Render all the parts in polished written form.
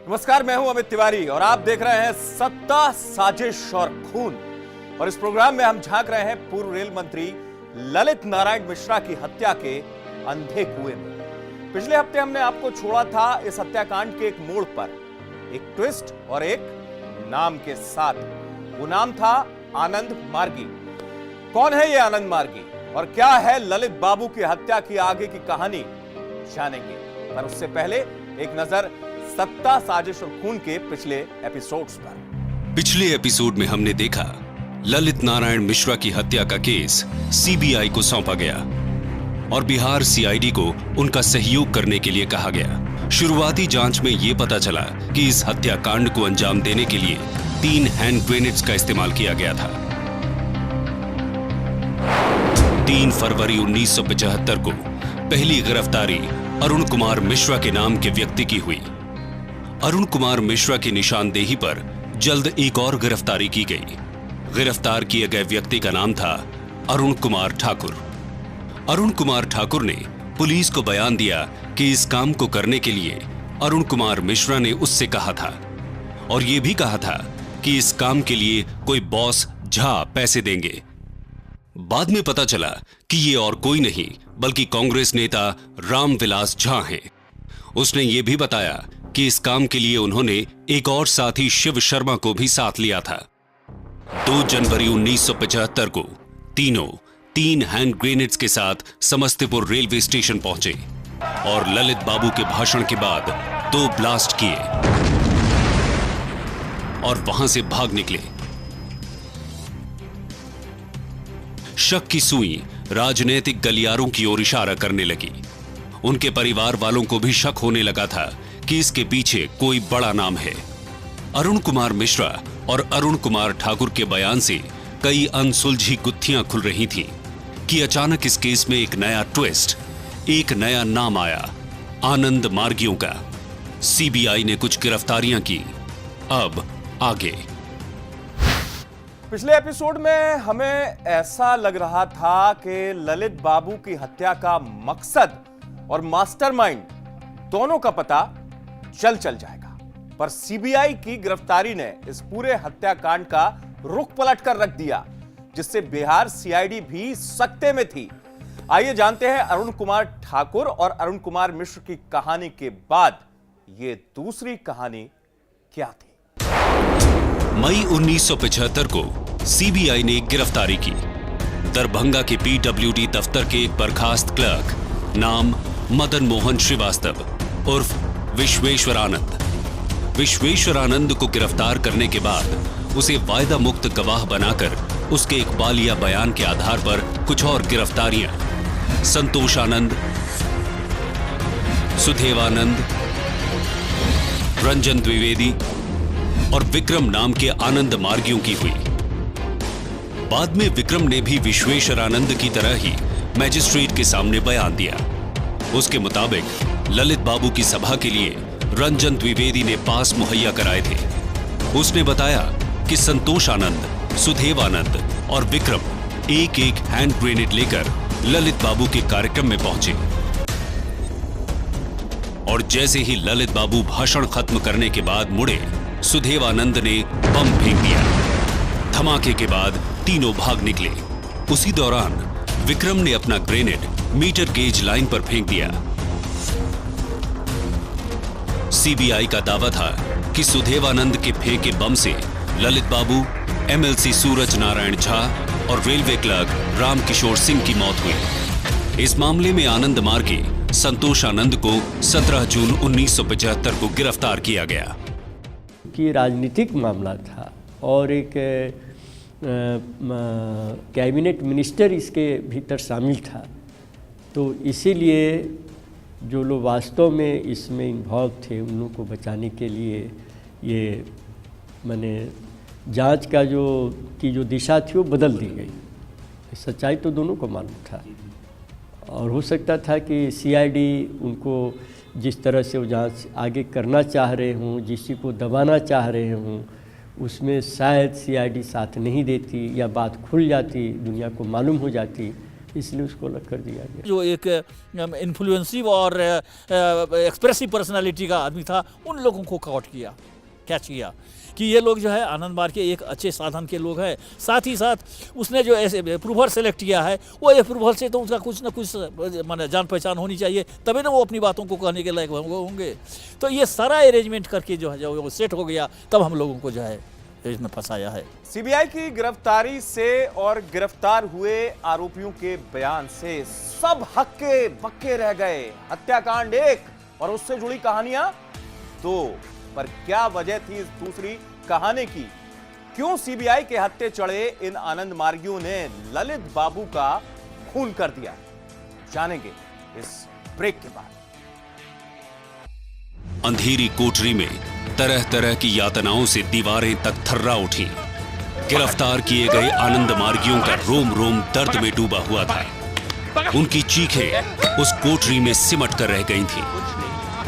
नमस्कार, मैं हूं अमित तिवारी और आप देख रहे हैं सत्ता, साजिश और खून। और इस प्रोग्राम में हम झांक रहे हैं पूर्व रेल मंत्री ललित नारायण मिश्रा की हत्या के अंधे कुएं में। पिछले हफ्ते हमने आपको छोड़ा था इस हत्याकांड के एक मोड़ पर, एक ट्विस्ट और एक नाम के साथ। वो नाम था आनंद मार्गी। कौन है ये आनंद मार्गी और क्या है ललित बाबू की हत्या की आगे की कहानी, जानेंगे। पर उससे पहले एक नजर सत्ता, साजिश और खून के पिछले एपिसोड्स पर। पिछले एपिसोड में हमने देखा ललित नारायण मिश्रा की हत्या का केस सीबीआई को सौंपा गया और बिहार सीआईडी को उनका सहयोग करने के लिए कहा गया। शुरुआती जांच में यह पता चला कि इस हत्याकांड को अंजाम देने के लिए 3 हैंड ग्रेनेड्स का इस्तेमाल किया गया था। 3 फरवरी 1975 को पहली गिरफ्तारी अरुण कुमार मिश्रा के नाम के व्यक्ति की हुई। अरुण कुमार मिश्रा की निशानदेही पर जल्द एक और गिरफ्तारी की गई। गिरफ्तार किए गए व्यक्ति का नाम था अरुण कुमार ठाकुर। अरुण कुमार ठाकुर ने पुलिस को बयान दिया कि इस काम को करने के लिए अरुण कुमार मिश्रा ने उससे कहा था और यह भी कहा था कि इस काम के लिए कोई बॉस झा पैसे देंगे। बाद में पता चला कि ये और कोई नहीं बल्कि कांग्रेस नेता रामविलास झा हैं। उसने ये भी बताया कि इस काम के लिए उन्होंने एक और साथी शिव शर्मा को भी साथ लिया था। 2 जनवरी 1975 को तीनों 3 हैंड ग्रेनेड्स के साथ समस्तीपुर रेलवे स्टेशन पहुंचे और ललित बाबू के भाषण के बाद 2 ब्लास्ट किए और वहां से भाग निकले। शक की सुई राजनीतिक गलियारों की ओर इशारा करने लगी। उनके परिवार वालों को भी शक होने लगा था कि इसके पीछे कोई बड़ा नाम है। अरुण कुमार मिश्रा और अरुण कुमार ठाकुर के बयान से कई अनसुलझी गुत्थियां खुल रही थीं कि अचानक इस केस में एक नया ट्विस्ट, एक नया नाम आया, आनंद मार्गियों का। सीबीआई ने कुछ गिरफ्तारियां की। अब आगे। पिछले एपिसोड में हमें ऐसा लग रहा था कि ललित बाबू की हत्या का मकसद और मास्टरमाइंड दोनों का पता चल जाएगा, पर सीबीआई की गिरफ्तारी ने इस पूरे हत्याकांड का रुख पलट कर रख दिया, जिससे बिहार सीआईडी भी सकते में थी। आइए जानते हैं अरुण कुमार ठाकुर और अरुण कुमार मिश्र की कहानी के बाद ये दूसरी कहानी क्या थी। मई 1975 को सीबीआई ने एक गिरफ्तारी की। दरभंगा के पीडब्ल्यूडी दफ्तर के एक बर्खास्त क्लर्क, नाम मदन मोहन श्रीवास्तव उर्फ विश्वेश्वरानंद। विश्वेश्वरानंद को गिरफ्तार करने के बाद उसे वायदा मुक्त गवाह बनाकर उसके इकबालिया बयान के आधार पर कुछ और गिरफ्तारियां संतोषानंद, सुधेवानंद, रंजन द्विवेदी और विक्रम नाम के आनंद मार्गियों की हुई। बाद में विक्रम ने भी विश्वेश्वरानंद की तरह ही मैजिस्ट्रेट के सामने बयान दिया। उसके मुताबिक ललित बाबू की सभा के लिए रंजन द्विवेदी ने पास मुहैया कराए थे। उसने बताया कि संतोषानंद, सुधेवानंद और विक्रम एक हैंड ग्रेनेड लेकर ललित बाबू के कार्यक्रम में पहुंचे और जैसे ही ललित बाबू भाषण खत्म करने के बाद मुड़े, सुधेवानंद ने बम फेंक दिया। धमाके के बाद तीनों भाग निकले। उसी दौरान विक्रम ने अपना ग्रेनेड मीटर गेज लाइन पर फेंक दिया। सीबीआई का दावा था कि सुधेवानंद के फेंके बम से ललित बाबू, एमएलसी सूरज नारायण झा और रेलवे क्लर्क रामकिशोर सिंह की मौत हुई। इस मामले में आनंद मार्गी संतोषानंद को 17 जून 1975 को गिरफ्तार किया गया। कि राजनीतिक मामला था और एक कैबिनेट मिनिस्टर इसके भीतर शामिल था, तो इसीलिए जो लोग वास्तव में इसमें इन्वॉल्व थे उन लोगों को बचाने के लिए ये माने जांच का जो दिशा थी वो बदल दी गई। सच्चाई तो दोनों को मालूम था और हो सकता था कि सीआईडी उनको जिस तरह से वो जांच आगे करना चाह रहे हों, जिसी को दबाना चाह रहे हों, उसमें शायद सीआईडी साथ नहीं देती या बात खुल जाती, दुनिया को मालूम हो जाती, इसलिए उसको अलग कर दिया गया। जो एक इन्फ्लुएंसिव और एक्सप्रेसिव पर्सनालिटी का आदमी था, उन लोगों को कैच किया कि ये लोग जो है आनंद मार्ग के एक अच्छे साधन के लोग हैं। साथ ही साथ उसने जो ऐसे अप्रूवल सेलेक्ट किया है, वो अप्रूवल से तो उसका कुछ ना कुछ माने जान पहचान होनी चाहिए, तभी ना वो अपनी बातों को कहने के लायक होंगे। तो ये सारा अरेंजमेंट करके जो है जो सेट हो गया, तब हम लोगों को जो है इसमें फंसाया है। सीबीआई की गिरफ्तारी से और गिरफ्तार हुए आरोपियों के बयान से सब हक्के बक्के रह गए। हत्याकांड एक और उससे जुड़ी कहानियां दो, पर क्या वजह थी इस दूसरी कहानी की? क्यों सीबीआई के हत्थे चढ़े इन आनंद मार्गियों ने ललित बाबू का खून कर दिया? जानेंगे इस ब्रेक के बाद। अंधेरी कोठरी में तरह तरह की यातनाओं से दीवारें तक थर्रा उठी। गिरफ्तार किए गए आनंद मार्गियों का रोम रोम दर्द में डूबा हुआ था। उनकी चीखें उस कोठरी में सिमट कर रह गई थीं।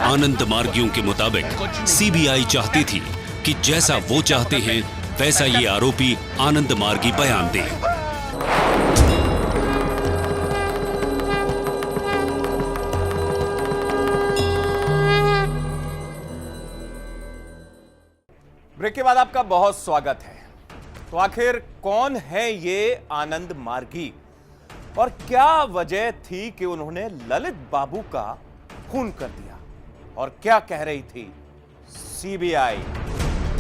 आनंद मार्गियों के मुताबिक सीबीआई चाहती थी कि जैसा वो चाहते हैं वैसा ये आरोपी आनंद मार्गी बयान दे। ब्रेक के बाद आपका बहुत स्वागत है। तो आखिर कौन है ये आनंद मार्गी और क्या वजह थी कि उन्होंने ललित बाबू का खून कर दिया, और क्या कह रही थी सीबीआई?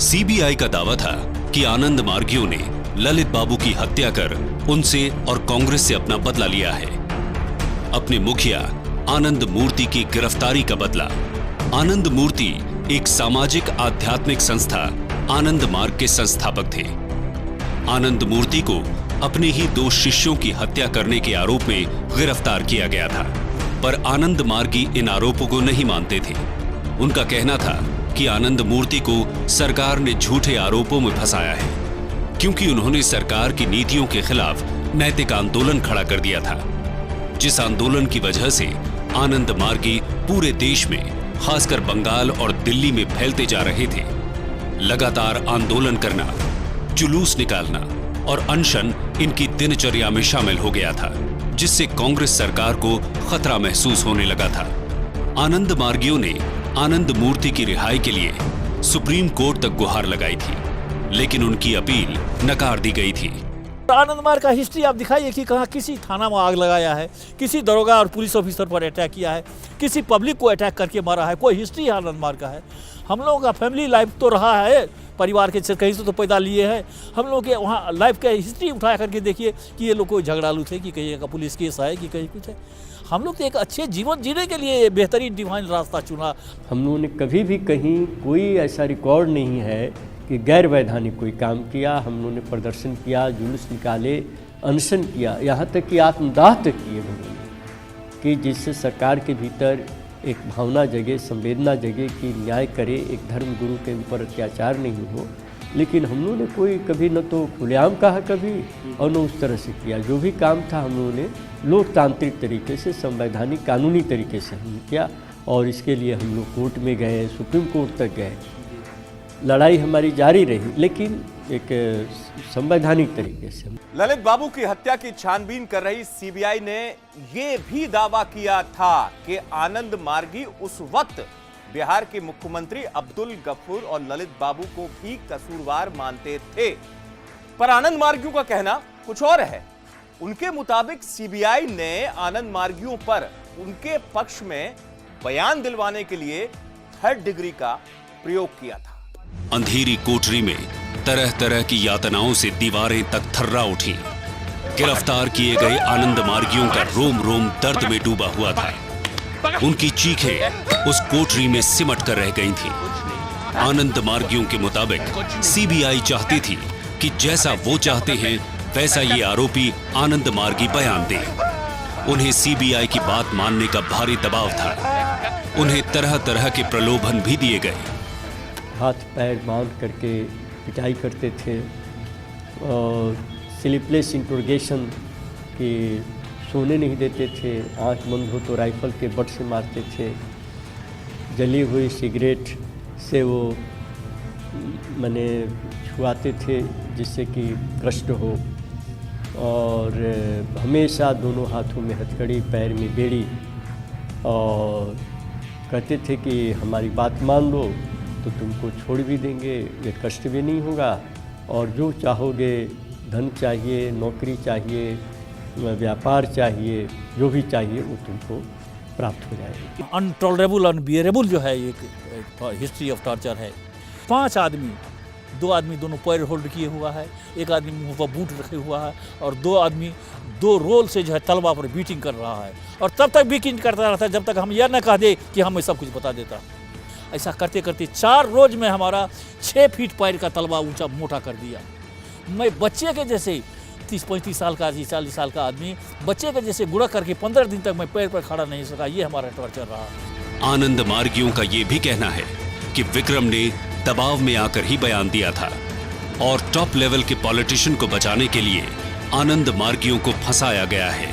सीबीआई का दावा था कि आनंद मार्गियों ने ललित बाबू की हत्या कर उनसे और कांग्रेस से अपना बदला लिया है। अपने मुखिया आनंद मूर्ति की गिरफ्तारी का बदला। आनंद मूर्ति एक सामाजिक आध्यात्मिक संस्था आनंद मार्ग के संस्थापक थे। आनंद मूर्ति को अपने ही 2 शिष्यों की हत्या करने के आरोप में गिरफ्तार किया गया था, पर आनंद मार्गी इन आरोपों को नहीं मानते थे। उनका कहना था कि आनंद मूर्ति को सरकार ने झूठे आरोपों में फंसाया है, क्योंकि उन्होंने सरकार की नीतियों के खिलाफ नैतिक आंदोलन खड़ा कर दिया था, जिस आंदोलन की वजह से आनंद मार्गी पूरे देश में, खासकर बंगाल और दिल्ली में फैलते जा रहे थे। लगातार आंदोलन करना, जुलूस निकालना और अनशन इनकी दिनचर्या में शामिल हो गया था, जिससे कांग्रेस सरकार को खतरा महसूस होने लगा था। आनंद मार्गियों ने आनंद मूर्ति की रिहाई के लिए सुप्रीम कोर्ट तक गुहार लगाई थी, लेकिन उनकी अपील नकार दी गई थी। आनंद मार्ग का हिस्ट्री आप दिखाइए कि कहाँ किसी थाना में आग लगाया है, किसी दरोगा और पुलिस ऑफिसर पर अटैक किया है, किसी पब्लिक को अटैक करके मारा है। कोई हिस्ट्री आनंद मार्ग का है? हम लोगों का फैमिली लाइफ तो रहा है, परिवार के कहीं से तो पैदा लिए हैं। हम लोग के वहाँ लाइफ का हिस्ट्री उठा करके देखिए कि ये लोग कोई झगड़ालू थे, कि कहीं का पुलिस केस है, कि कहीं कुछ है। हम लोग तो एक अच्छे जीवन जीने के लिए बेहतरीन डिवाइन रास्ता चुना। हम लोगों ने कभी भी कहीं कोई ऐसा रिकॉर्ड नहीं है कि गैर वैधानिक कोई काम किया। हम लोगों ने प्रदर्शन किया, जुलूस निकाले, अनशन किया, यहाँ तक कि आत्मदाह तक किए हम लोगों ने, कि जिससे सरकार के भीतर एक भावना जगे, संवेदना जगे कि न्याय करे, एक धर्म गुरु के ऊपर अत्याचार नहीं हो। लेकिन हम लोगों ने कोई कभी न तो खुलेआम कहा कभी और न उस तरह से किया। जो भी काम था हम लोगों ने लोकतांत्रिक तरीके से, संवैधानिक कानूनी तरीके से हमने किया, और इसके लिए हम लोग कोर्ट में गए, सुप्रीम कोर्ट तक गए। लड़ाई हमारी जारी रही, लेकिन एक संवैधानिक तरीके से। ललित बाबू की हत्या की छानबीन कर रही सीबीआई ने यह भी दावा किया था कि आनंद मार्गी उस वक्त बिहार के मुख्यमंत्री अब्दुल गफूर और ललित बाबू को भी कसूरवार मानते थे। पर आनंद मार्गियों का कहना कुछ और है। उनके मुताबिक सीबीआई ने आनंद मार्गियों पर उनके पक्ष में बयान दिलवाने के लिए 3rd डिग्री का प्रयोग किया था। अंधेरी कोठरी में तरह तरह की यातनाओं से दीवारें तक थर्रा उठी। गिरफ्तार किए गए आनंद मार्गियों का रोम रोम दर्द में डूबा हुआ था। उनकी चीखें उस कोठरी में सिमट कर रह गई थीं। आनंद मार्गियों के मुताबिक सीबीआई चाहती थी कि जैसा वो चाहते हैं वैसा ये आरोपी आनंद मार्गी बयान दे। उन्हें सीबीआई की बात मानने का भारी दबाव था। उन्हें तरह तरह के प्रलोभन भी दिए गए। हाथ पैर बांध करके पिटाई करते थे और स्लीपलेस इंट्रोगेशन के सोने नहीं देते थे। आंख बंद हो तो राइफल के बट से मारते थे। जली हुई सिगरेट से वो छुआते थे जिससे कि कष्ट हो। और हमेशा दोनों हाथों में हथकड़ी, पैर में बेड़ी, और कहते थे कि हमारी बात मान लो तो तुमको छोड़ भी देंगे, ये कष्ट भी नहीं होगा, और जो चाहोगे, धन चाहिए, नौकरी चाहिए, व्यापार चाहिए, जो भी चाहिए वो तुमको प्राप्त हो जाएगा। अनटॉलरेबल, अनबियरेबल जो है एक हिस्ट्री ऑफ टॉर्चर है। 5 आदमी, 2 आदमी दोनों पैर होल्ड किए हुआ है, एक आदमी मुंह पर बूट रखे हुआ है, और 2 आदमी 2 रोल से जो है तलवा पर बीटिंग कर रहा है, और तब तक बीटिंग करता रहता है जब तक हम यह न कह दे कि हमें सब कुछ बता देता। ऐसा करते करते 4 रोज में हमारा 6 फीट पैर का तलवा ऊंचा मोटा कर दिया। मैं बच्चे के जैसे 30-35 साल का, 40 साल का आदमी बच्चे के जैसे गुड़ा करके 15 दिन तक मैं पैर पर खड़ा नहीं सका। ये हमारा टॉर्चर रहा। आनंद मार्गियों का ये भी कहना है कि विक्रम ने दबाव में आकर ही बयान दिया था, और टॉप लेवल के पॉलिटिशियन को बचाने के लिए आनंद मार्गियों को फंसाया गया है।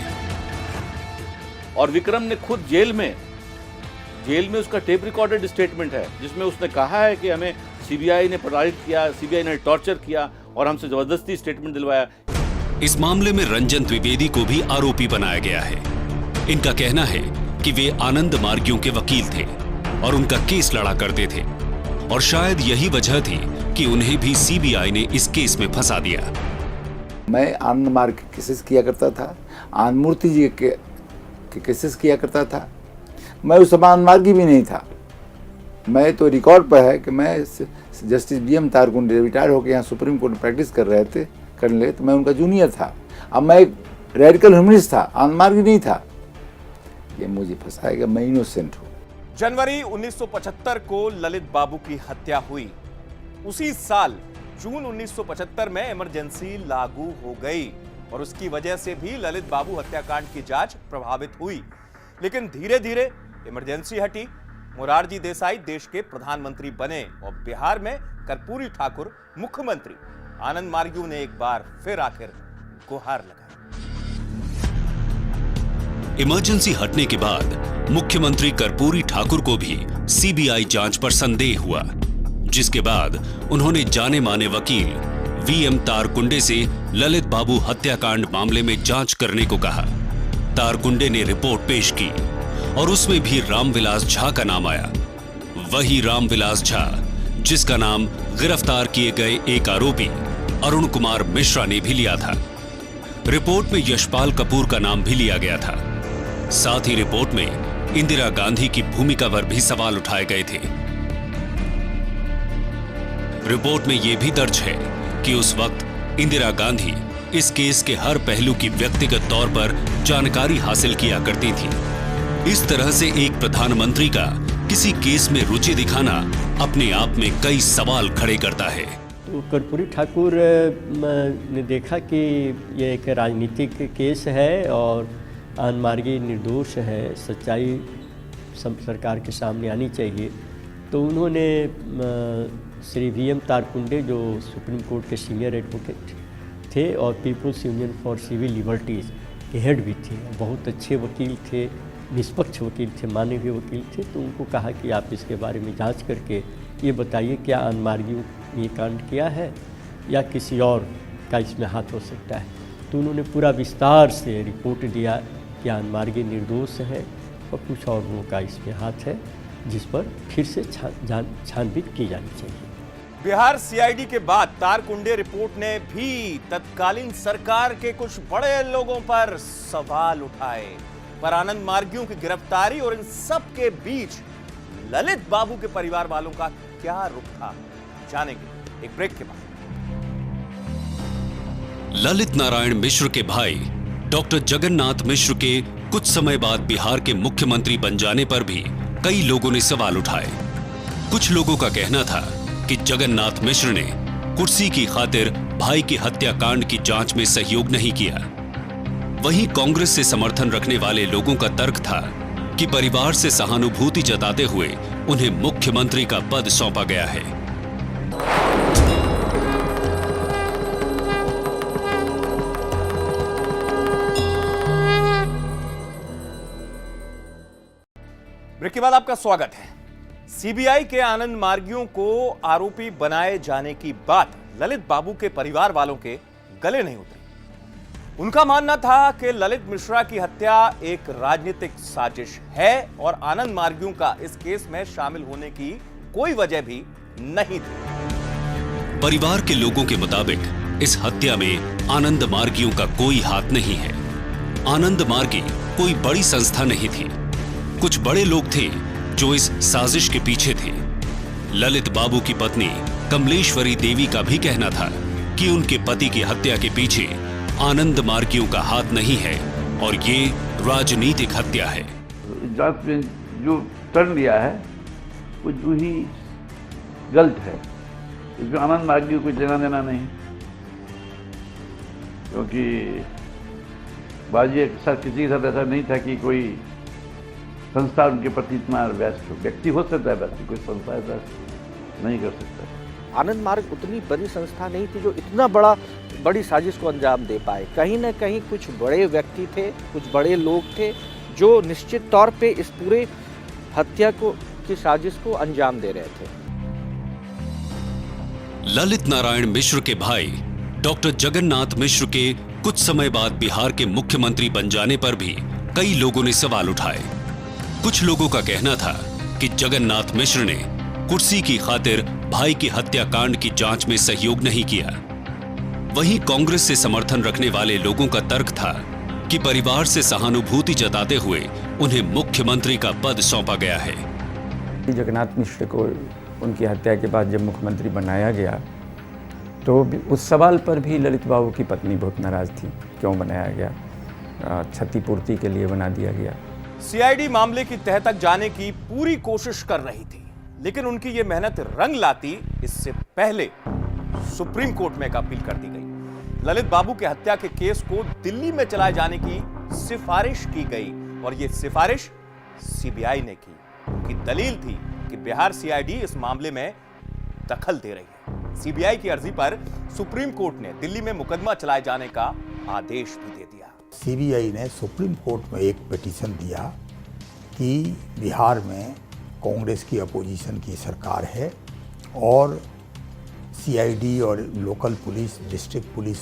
और विक्रम ने खुद जेल में उसका टेप रिकॉर्डेड स्टेटमेंट है जिसमें उसने कहा है कि हमें सीबीआई ने प्रताड़ित किया, सीबीआई ने टॉर्चर किया और हमसे जबरदस्ती स्टेटमेंट दिलवाया। इस मामले में रंजन द्विवेदी को भी आरोपी बनाया गया है। इनका कहना है कि वे आनंद मार्गियों के वकील थे और उनका केस लड़ा करते थे, और शायद यही वजह थी कि उन्हें भी सीबीआई ने इस केस में फंसा दिया। मैं आनंद मार्ग के केसेस किया करता था, आनंद मूर्ति जी के केसेस किया करता था। मैं उस समय आनंद मार्गी भी नहीं था। मैं तो रिकॉर्ड पर है कि मैं जस्टिस BM तारकुंडे रिटायर होकर यहाँ सुप्रीम कोर्ट में प्रैक्टिस करने लगे तो मैं उनका जूनियर था। अब मैं एक रेडिकल ह्यूमनिस्ट था, आनंद मार्गी नहीं था। ये मुझे फंसाएगा, मैं इनोसेंट हूँ। जनवरी 1975 को ललित बाबू की हत्या हुई। उसी साल जून 1975 में इमरजेंसी लागू हो गई और उसकी वजह से भी ललित बाबू हत्याकांड की जांच प्रभावित हुई। लेकिन धीरे धीरे इमरजेंसी हटी, मोरारजी देसाई देश के प्रधानमंत्री बने और बिहार में कर्पूरी ठाकुर मुख्यमंत्री। आनंद मार्गियों ने एक बार फिर आकर गुहार लगाई। इमरजेंसी हटने के बाद मुख्यमंत्री कर्पूरी ठाकुर को भी सीबीआई जांच पर संदेह हुआ, जिसके बाद उन्होंने जाने माने वकील VM तारकुंडे से ललित बाबू हत्याकांड मामले में जांच करने को कहा। तारकुंडे ने रिपोर्ट पेश की और उसमें भी रामविलास झा का नाम आया। वही रामविलास झा जिसका नाम गिरफ्तार किए गए एक आरोपी अरुण कुमार मिश्रा ने भी लिया था। रिपोर्ट में यशपाल कपूर का नाम भी लिया गया था। साथ ही रिपोर्ट में इंदिरा गांधी की भूमिका पर भी सवाल उठाए गए थे। रिपोर्ट में यह भी दर्ज है कि उस वक्त इंदिरा गांधी इस केस के हर पहलू की व्यक्तिगत तौर पर जानकारी हासिल किया करती थी। इस तरह से एक प्रधानमंत्री का किसी केस में रुचि दिखाना अपने आप में कई सवाल खड़े करता है। तो कर्पूरी ठाकुर ने देखा कि यह एक राजनीतिक केस है और आनंद मार्गी निर्दोष है, सच्चाई सरकार के सामने आनी चाहिए। तो उन्होंने श्री VM तारकुंडे जो सुप्रीम कोर्ट के सीनियर एडवोकेट थे और People's Union for Civil Liberties के हेड भी थे, बहुत अच्छे वकील थे, निष्पक्ष वकील थे, माने हुए वकील थे। तो उनको कहा कि आप इसके बारे में जांच करके ये बताइए क्या आनंद मार्गियों ने ये कांड किया है या किसी और का इसमें हाथ हो सकता है। तो उन्होंने पूरा विस्तार से रिपोर्ट दिया कि आनंद मार्गी निर्दोष है और कुछ और लोगों का इसमें हाथ है, जिस पर फिर से छानबीन की जानी चाहिए। बिहार CID के बाद तारकुंडे रिपोर्ट ने भी तत्कालीन सरकार के कुछ बड़े लोगों पर सवाल उठाए। पर आनंद मार्गियों की गिरफ्तारी और इन सब के बीच ललित बाबू के परिवार वालों का क्या रुख था, जानेंगे एक ब्रेक के बाद। ललित नारायण मिश्र के भाई डॉक्टर जगन्नाथ मिश्र के कुछ समय बाद बिहार के मुख्यमंत्री बन जाने पर भी कई लोगों ने सवाल उठाए। कुछ लोगों का कहना था कि जगन्नाथ मिश्र ने कुर्सी की खातिर भाई की हत्याकांड की जांच में सहयोग नहीं किया। वहीं कांग्रेस से समर्थन रखने वाले लोगों का तर्क था कि परिवार से सहानुभूति जताते हुए उन्हें मुख्यमंत्री का पद सौंपा गया है। ब्रेक के बाद आपका स्वागत है। सीबीआई के आनंद मार्गियों को आरोपी बनाए जाने की बात ललित बाबू के परिवार वालों के गले नहीं उतरी। उनका मानना था कि ललित मिश्रा की हत्या एक राजनीतिक साजिश है और आनंद मार्गियों का इस केस में शामिल होने की कोई वजह भी नहीं थी। परिवार के लोगों के मुताबिक इस हत्या में आनंद मार्गियों का कोई हाथ नहीं है। आनंद मार्गी कोई बड़ी संस्था नहीं थी। कुछ बड़े लोग थे जो इस साजिश के पीछे थे। ललित बाबू की पत्नी कमलेश्वरी देवी का भी कहना था कि उनके पति की हत्या के पीछे आनंद मार्गियों का हाथ नहीं है और ये राजनीतिक हत्या है। जांच में जो टर्न लिया है वो जो ही गलत है। इसमें आनंद मार्गी को लेना देना नहीं, क्योंकि बाजी अक्सर किसी के साथ ऐसा नहीं था कि कोई संस्था उनके प्रति इतना व्यस्त हो। व्यक्ति हो सकता है व्यक्ति, कोई संस्था ऐसा नहीं कर सकता। आनंद मार्ग उतनी बड़ी संस्था नहीं थी जो इतना बड़ी साजिश को अंजाम दे पाए। कहीं ना कहीं कुछ बड़े व्यक्ति थे, कुछ बड़े लोग थे जो निश्चित तौर पे इस पूरे हत्या की साजिश को अंजाम दे रहे थे। ललित नारायण मिश्र के भाई डॉक्टर जगन्नाथ मिश्र के कुछ समय बाद बिहार के मुख्यमंत्री बन जाने पर भी कई लोगों ने सवाल उठाए। कुछ लोगों का कहना था कि जगन्नाथ मिश्र ने कुर्सी की खातिर भाई की हत्याकांड की जांच में सहयोग नहीं किया। वहीं कांग्रेस से समर्थन रखने वाले लोगों का तर्क था कि परिवार से सहानुभूति जताते हुए उन्हें मुख्यमंत्री का पद सौंपा गया है। जगन्नाथ मिश्र को उनकी हत्या के बाद जब मुख्यमंत्री बनाया गया तो उस सवाल पर भी ललित बाबू की पत्नी बहुत नाराज थी, क्यों बनाया गया, क्षतिपूर्ति के लिए बना दिया गया। सीआईडी मामले की तह तक जाने की पूरी कोशिश कर रही थी, लेकिन उनकी यह मेहनत रंग लाती इससे पहले सुप्रीम कोर्ट में एक अपील कर दी गई। ललित बाबू के हत्या के केस को दिल्ली में चलाए जाने की सिफारिश की गई और यह सिफारिश सीबीआई ने की। उनकी दलील थी कि बिहार सीआईडी इस मामले में दखल दे रही है। सीबीआई की अर्जी पर सुप्रीम कोर्ट ने दिल्ली में मुकदमा चलाए जाने का आदेश भी दे दिया। सीबीआई ने सुप्रीम कोर्ट में एक पिटीशन दिया कि बिहार में कांग्रेस की अपोजिशन की सरकार है और सीआईडी और लोकल पुलिस, डिस्ट्रिक्ट पुलिस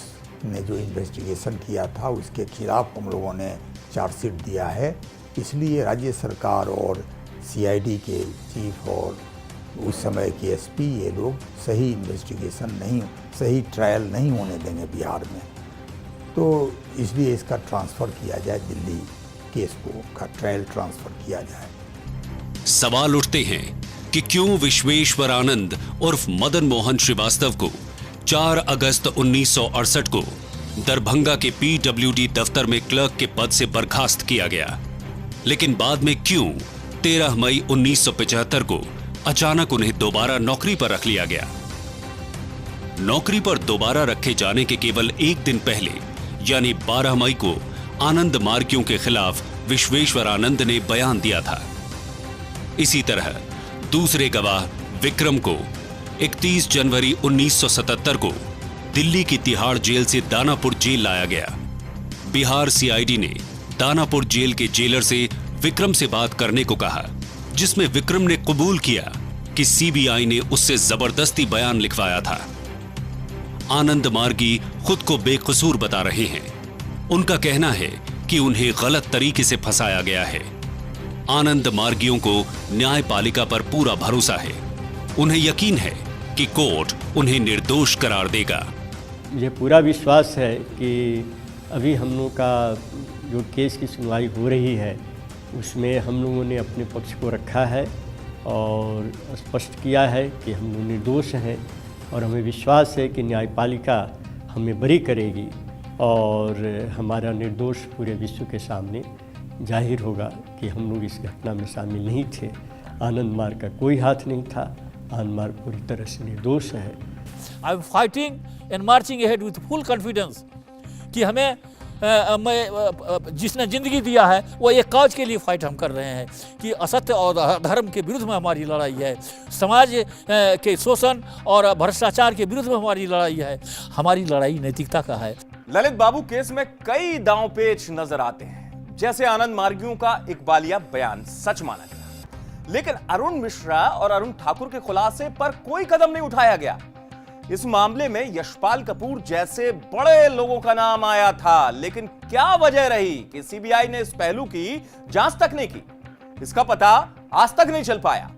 ने जो इन्वेस्टिगेशन किया था उसके खिलाफ हम लोगों ने चार्जशीट दिया है। इसलिए राज्य सरकार और सीआईडी के चीफ और उस समय के एसपी ये लोग सही इन्वेस्टिगेशन नहीं, सही ट्रायल नहीं होने देंगे बिहार में, तो इसलिए इसका ट्रांसफ़र किया जाए दिल्ली, केस को का ट्रायल ट्रांसफ़र किया जाए। सवाल उठते हैं कि क्यों विश्वेश्वर आनंद उर्फ मदन मोहन श्रीवास्तव को 4 अगस्त 1968 को दरभंगा के पीडब्ल्यूडी दफ्तर में क्लर्क के पद से बर्खास्त किया गया, लेकिन बाद में क्यों 13 मई 1975 को अचानक उन्हें दोबारा नौकरी पर रख लिया गया। नौकरी पर दोबारा रखे जाने के केवल एक दिन पहले यानी 12 मई को आनंद मार्गियों के खिलाफ विश्वेश्वर आनंद ने बयान दिया था। इसी तरह दूसरे गवाह विक्रम को 31 जनवरी 1977 को दिल्ली की तिहाड़ जेल से दानापुर जेल लाया गया। बिहार सीआईडी ने दानापुर जेल के जेलर से विक्रम से बात करने को कहा, जिसमें विक्रम ने कबूल किया कि सीबीआई ने उससे जबरदस्ती बयान लिखवाया था। आनंद मार्गी खुद को बेकसूर बता रहे हैं। उनका कहना है कि उन्हें गलत तरीके से फंसाया गया है। आनंद मार्गियों को न्यायपालिका पर पूरा भरोसा है। उन्हें यकीन है कि कोर्ट उन्हें निर्दोष करार देगा। मुझे पूरा विश्वास है कि अभी हम लोग का जो केस की सुनवाई हो रही है उसमें हम लोगों ने अपने पक्ष को रखा है और स्पष्ट किया है कि हम लोग निर्दोष हैं और हमें विश्वास है कि न्यायपालिका हमें बरी करेगी और हमारा निर्दोष पूरे विश्व के सामने जाहिर होगा कि हम लोग इस घटना में शामिल नहीं थे। आनंद मार्ग का कोई हाथ नहीं था। आनंद मार्ग पूरी तरह से निर्दोष है। I am fighting and marching ahead with full confidence कि हमें जिसने जिंदगी दिया है वो एक काज के लिए फाइट हम कर रहे हैं कि असत्य और धर्म के विरुद्ध में हमारी लड़ाई है, समाज के शोषण और भ्रष्टाचार के विरुद्ध में हमारी लड़ाई है। हमारी लड़ाई नैतिकता का है। ललित बाबू केस में कई दांव पेच नजर आते हैं, जैसे आनंद मार्गियों का इकबालिया बयान सच माना गया, लेकिन अरुण मिश्रा और अरुण ठाकुर के खुलासे पर कोई कदम नहीं उठाया गया। इस मामले में यशपाल कपूर जैसे बड़े लोगों का नाम आया था, लेकिन क्या वजह रही कि सीबीआई ने इस पहलू की जांच तक नहीं की, इसका पता आज तक नहीं चल पाया।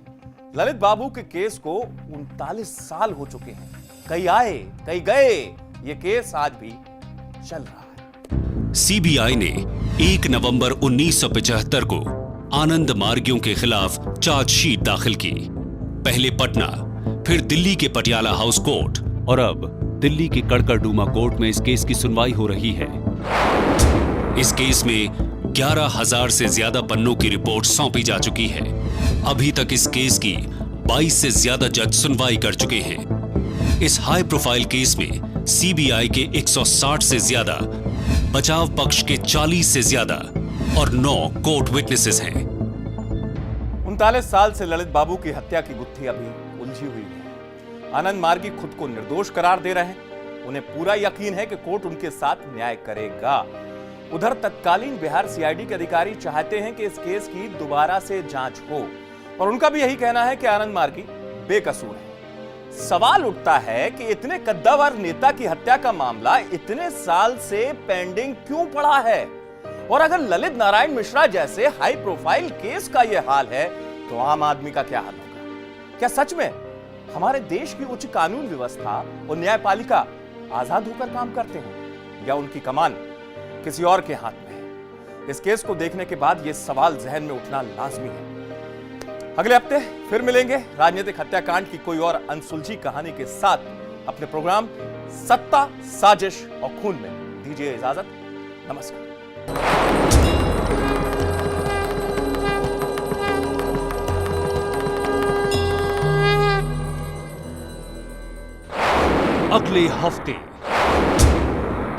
ललित बाबू के केस को 39 साल हो चुके हैं, कई आए कई गए, ये केस आज भी चल रहा है। सीबीआई ने 1 नवंबर 1975 को आनंद मार्गियों के खिलाफ चार्जशीट दाखिल की। पहले पटना, फिर दिल्ली के पटियाला हाउस कोर्ट और अब दिल्ली के कड़कड़डूमा कोर्ट में इस केस की सुनवाई हो रही है। इस केस में 11,000 से ज्यादा पन्नों की रिपोर्ट सौंपी जा चुकी है। अभी तक इस केस की 22 से ज्यादा जज सुनवाई कर चुके हैं। इस हाई प्रोफाइल केस में सीबीआई के 160 से ज्यादा, बचाव पक्ष के 40 से ज्यादा और 9 कोर्ट विटनेसेस हैं। 39 साल से ललित बाबू की हत्या की गुत्थी अभी उलझी हुई है। आनंद मार्गी खुद को निर्दोष करार दे रहे हैं। उन्हें पूरा यकीन है कि कोर्ट उनके साथ न्याय करेगा। उधर तत्कालीन बिहार सीआईडी के अधिकारी चाहते हैं कि इस केस की दोबारा से जांच हो और उनका भी यही कहना है कि आनंद मार्गी बेकसूर है। सवाल उठता है कि इतने कद्दावर नेता की हत्या का मामला इतने साल से पेंडिंग क्यों पड़ा है, और अगर ललित नारायण मिश्रा जैसे हाई प्रोफाइल केस का यह हाल है तो आम आदमी का क्या हाल होगा? क्या सच में हमारे देश की उच्च कानून व्यवस्था और न्यायपालिका आजाद होकर काम करते हैं या उनकी कमान किसी और के हाथ में है? इस केस को देखने के बाद यह सवाल जहन में उठना लाजमी है। अगले हफ्ते फिर मिलेंगे राजनीतिक हत्याकांड की कोई और अनसुलझी कहानी के साथ अपने प्रोग्राम सत्ता, साजिश और खून में। दीजिए इजाजत, नमस्कार। अगले हफ्ते,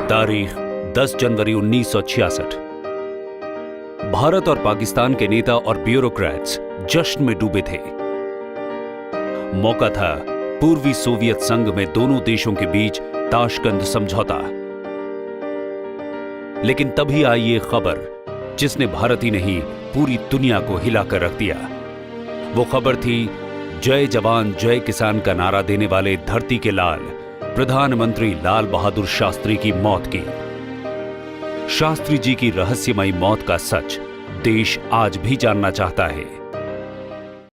तारीख 10 जनवरी 1966। भारत और पाकिस्तान के नेता और ब्यूरोक्रेट्स जश्न में डूबे थे। मौका था पूर्वी सोवियत संघ में दोनों देशों के बीच ताशकंद समझौता। लेकिन तभी आई ये खबर जिसने भारत ही नहीं पूरी दुनिया को हिलाकर रख दिया। वो खबर थी जय जवान जय किसान का नारा देने वाले धरती के लाल प्रधानमंत्री लाल बहादुर शास्त्री की मौत की। शास्त्री जी की रहस्यमयी मौत का सच देश आज भी जानना चाहता है।